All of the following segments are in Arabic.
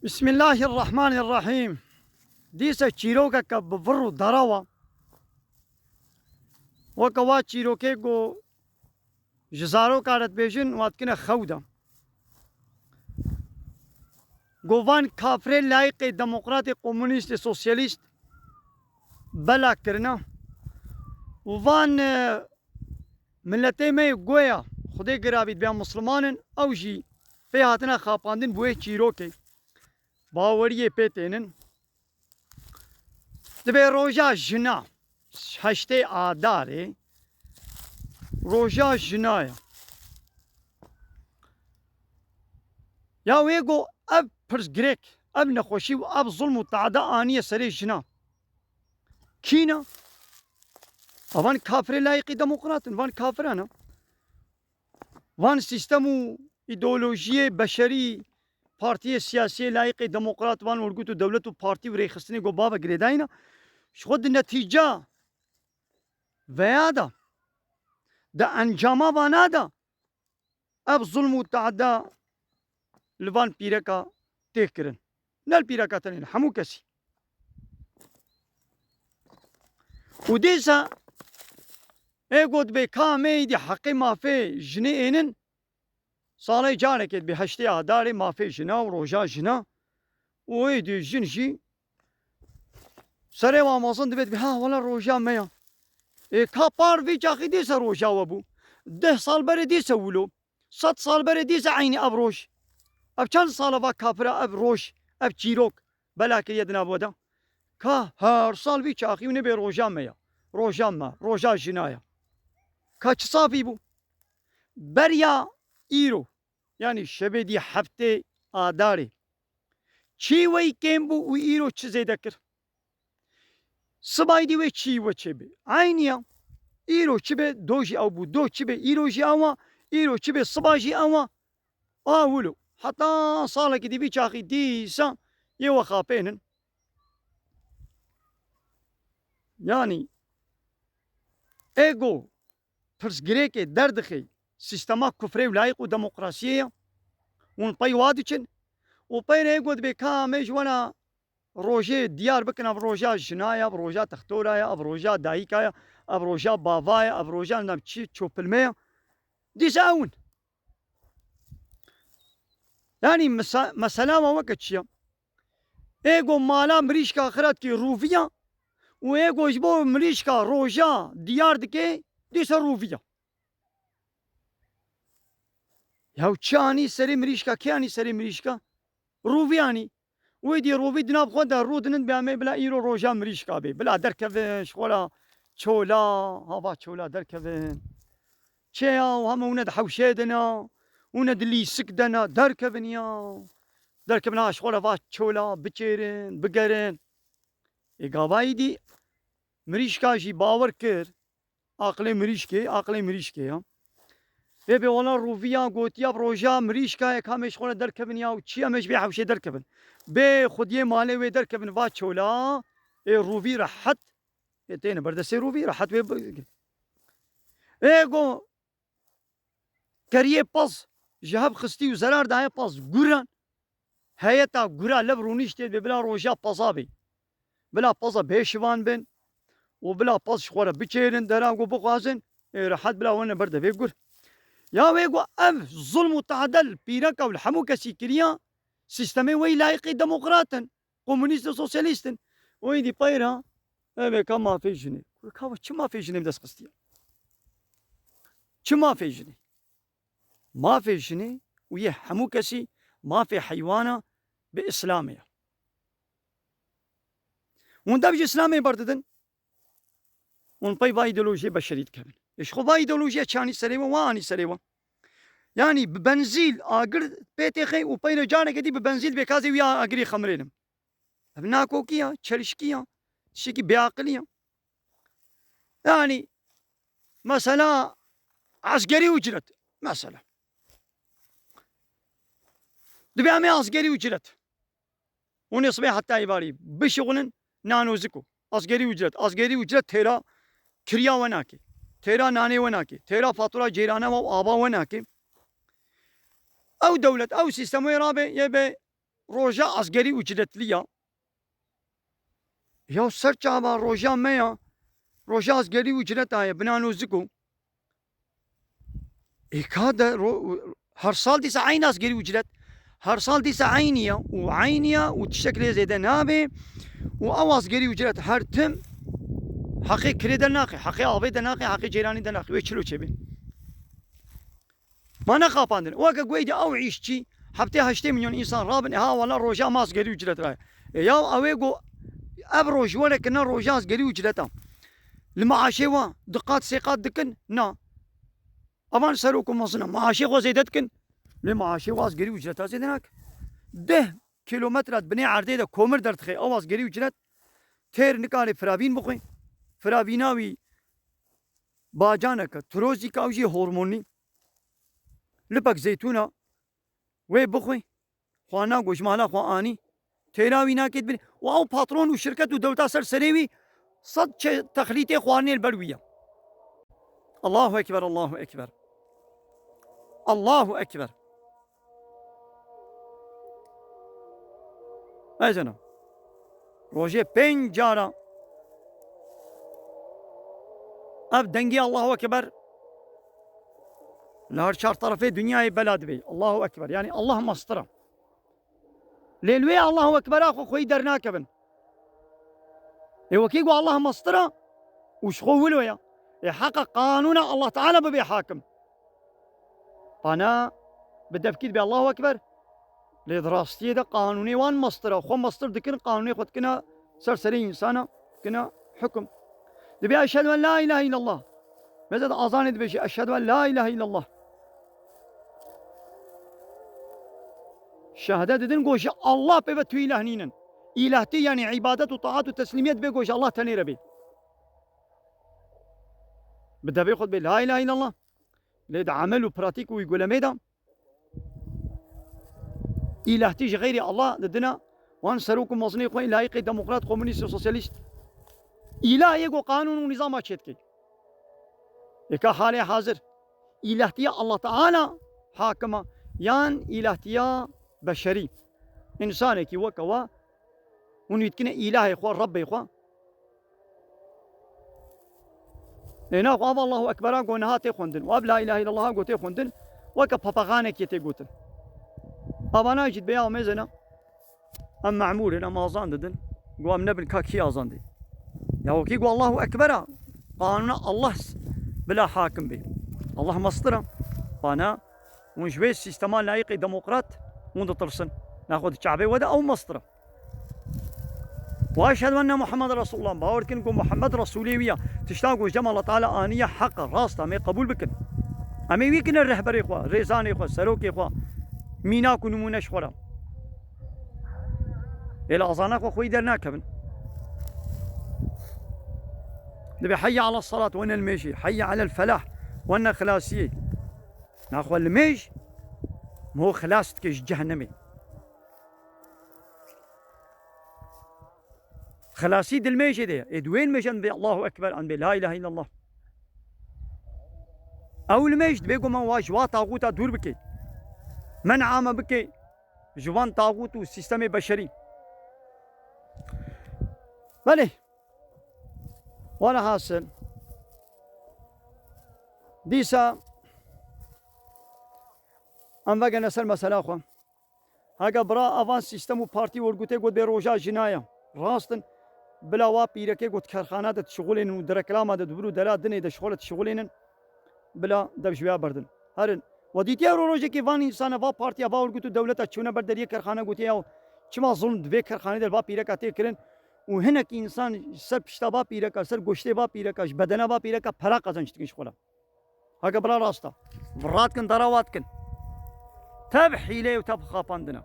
بسم الله الرحمن الرحيم. ديسا چیروکا که بفرو دراوا وکوا چیروکه گو جزارو کارت بیشن واتکنه خودا گوان کافر لایق دموکرات کمونیست سوسیالیست بلا کرنا وان ملتی می گویا خدای گرابید بیا مسلمانن او جی پی هاتنا خاپاندن بوی چیروکه باوریه پیتینن دبی روژا جنا هشته آداره روژا جنایا یا ویگو اب پرس گریک اب نخوشی و اب ظلم و تعدا آنیه سری جنا کینا وان کافر لایقی دموکراتن وان کافرانا وان سیستم و ایدئولوژی بشری پارتی سیاسی لایق دموکرات وان ورگوت و دولت و پارتی و ریخستنی گو بابا گریداینا خود نتیجه ویادا دا انجاما وانادا اب ظلم و تعدا لوان پیرکا تکرن نل پیرکا تنین همو کسی و دیسا ایگود بی کامی دی حقی مافی جنی اینن سالی جانه کد بی هشتی آداری مافی جنا و روژا جنا و ایدی جن جی سره وامازن دوید بی ها والا روژا میا کا پار وی چاقی دیسا روژا وبو 10 سال بره دیسا ولو 100 سال بره دیسا عینی اب روش اب چند سال با کافره اب روش اب چیروک بلا که یدنا بودا کا هر سال وی چاقی ونه بی روژا میا روژا ما روژا جنایا کا چه صافی بو بریا ایرو yani şebedi hafte adari çi ve kembu u iro çize dakir sıbaydi ve çi ve çebe aynı ya iro çebe doji abu do çebe iro ji ama iro çebe sıbaji ama avulu hatta sala ki dibi çahi disa ye ve khapenin yani ego pers greke derdixi sistema kufre layık u demokrasiye ون پای وادی چن و پای نگود به کامش ونا روژه دیار بکن اب روژه جنایا اب روژه تختورایا اب روژه دایکایا اب روژه باوایا اب روژه نم چی چوپلمه دیس اون yani mesela ما وقت چیا ایگو مالا مریشکا خرد کی روفیا و ایگو جبو مریشکا روژه دیار دکه دیس روفیا یا چانی سری مریشکا کیانی سری مریشکا روفیانی ويدي روفي دناب خدا رودن بيعمل بلا ايرو روجا مريشكا بي بلا دركفن شغلا تشولا هافا تشولا دركفن تشيا وهم وناد حوشيدنا وناد اللي سكدنا دركفن يا دركفنا شغلا فا تشولا بتشيرن بقرن إيقابايدي مريشكا جي باور كر عقلي مريشكي ها بيبي والله روفيا قوتيا بروجا مريشكا يك همش خلا دركفن يا وتشيا مش بيحوشي دركفن به خودی ماله و در کبن وات چولا روفی راحت تین بردستی روفی راحت و ایگو کریه پاس جهاب خستی و زرار دای پاس گوران هیتا گورا لب رونیشتی بلا روجا پاسابی بلا پاسا بهشوان بن و بلا پاس شخوره بچیرن درام گو بخوازن راحت بلا ونه برده بگور یا ویگو اف ظلم و تعدل پیرکا و الحمو کسی کریا سیستمی وی لایقی دموکراتن کمونیست سوسیالیستن وی دی پایرا اوه که مافی جنی که چه مافی جنی بدست قستیا چه مافی جنی مافی جنی و یه همو کسی مافی حیوانا به اسلامیه اون دا بج اسلامی برددن اون پای با ایدولوژی بشرید کبن اش خو با ایدولوژی چانی سریوا وانی سریوا yani benzil agir PTX و payla cana kedi bi benzil bekazi wiya agri xamrenim. Nakokiya, çelişkiya, şiki beakliya. Yani mesela askeri ücret mesela. Dibiyame askeri ücret. Onu ismi hatta ibari. Bişoğunun nanoziku. Askeri ücret tera kiriya venaki. Tera nane venaki. Tera fatura cerana ve aba venaki. او دولت او سیستم رابع یه به روجا عسكري وجرتليا يا سر چاوا روجا ميا روجا عسكري وجرتايا بنانو زكو هذا هر سال ديسا عين عسكري وجرت هر سال ديسا عينيا وعينيا وتشكل زي نابي و عسكري وجرت هر تم حقي كري دناقي حقي آبي دناقي حقي جيراني دناقي ويشلو چبين ما نخافاندن وكا قويدي او عيشتي حبتي 8 مليون انسان رابن ها ولا روجا ماس قري وجرت راي يا اويغو ابروج ولا كنا روجاز قري وجرتا المعاشي وا دقات سيقات دكن نا امان سروكم مصنع معاشي غو زيدتكن لمعاشي واز قري وجرتا زيدناك ده كيلومترات بني عرضي ده كومر درتخي اواز قري وجرت تير نكالي فرابين بخوي فرابيناوي باجانك تروزي كاوجي هرموني لبك زيتونه وي بخوي خوانا گوشمالا خواني تيراوي ناكد بني واو باترون وشركة ودولتا سر سريوي صد تخليتي خواني البلوية الله اكبر الله اكبر الله اكبر اجنا روجي بين جارا اب دنگي الله اكبر لهر شار طرفي دنياي بلاد بي الله اكبر يعني الله مستره ليلوي الله اكبر اخو خوي درناك بن ايوه كيقول الله مستره وش خولوا يا يحقق قانون الله تعالى ببي حاكم انا بدي افكيد بي الله اكبر لدراستي ده قانوني وان مستره خو مستر دكن قانوني خد كنا سرسري انسانه كنا حكم دبي اشهد ان لا اله الا الله ماذا اذان دبي اشهد ان لا اله الا الله شهادة دين قوش الله بيبتو إله نينن إلهتي يعني عبادة وطاعات وتسليميات بيقوش الله تنير بي بدها بياخد بي لا إله إلا الله ليد عمل وبراتيك ويقول ميدا إلهتي غير الله ضدنا وان سروكم مصني خوين لايقي ديمقراط كومونيست وسوسياليست إله يقو قانون ونظام أشيتكي إكا حالي حاضر إلهتي الله تعالى حاكمة يان إلهتي بشري إنسانك وكوا ونيتكنا إله إخوة رب إخوة لنا قام الله أكبر قونا هاتي خوندن واب لا إله إلا الله قوتي خوندن وكا باباغانك يتي قوتن أبانا يجد بيا وميزنا أم معمول هنا ما أظاندن قوام نبن كاكي أظاندي يا وكي قو الله أكبر قانون الله بلا حاكم بي الله مصدره فانا ونشوي سيستمان لايقي ديمقراط وند ترسن ناخذ الشعبي ودا او مصدره واشهد ان محمد رسول الله باور كنكم محمد رسولي ويا تشتاقوا جمال الله تعالى انيه حق راسته ما قبول بكن امي ويكن الرهبر اخوه ريزان اخوه سروك اخوه ميناكو نمونش خورا الى اذانك اخوي درناك من نبي حي على الصلاه وين المشي حي على الفلاح وين خلاصيه ناخذ الميش مو خلاصتك جهنمي خلاصي دل الميش دي ادوين مشان بي الله اكبر عن بي لا اله الا الله او الميش بيقول ما واش وا طاغوتا دور بكي من عام بكي جوان طاغوت وسيستم بشري بله ولا حاصل ديسا ام وگه نسل مسئله خو هاگه برا اوان سیستم و پارتی ورگوته گود به روژا جنایا راستن بلا وا پیرکه گود کارخانه ده شغلین و درکلام ده برو دلا دنه ده شغلت شغلین بلا دبشویا بردن هرن ودیتی روژه که وان انسان وا پارتی وا ورگوته دولت چونه بر دریه کارخانه گوته یا چما ظلم ده کارخانه ده وا پیرکه ته کرن و هنک انسان سر پشتا پیرکه سر گوشته وا پیرکه بدنه وا پیرکه فرا قزنچتگی شغله هاگه برا راستا ورات کن دراوات کن تب حيلة وتب خافندنا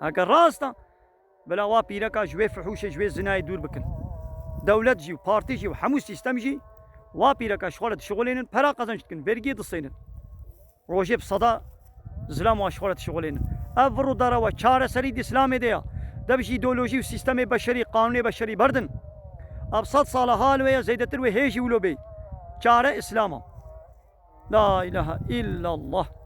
هكا راستا بلا وا بيركا جوي فحوش جوي زناي دور بكن دولت جي وبارتي جي وحمو سيستم جي وا بيركا شغلين برا قزنشتكن برقي دصينن روجي بصدا زلام وشغلت شغلين افرو دارا وشار سريد اسلامي ديا دبش ايديولوجي وسيستم بشري قانون بشري بردن ابسط صالة حال ويا زيدتر وهيجي ولو بي شار اسلاما لا اله الا الله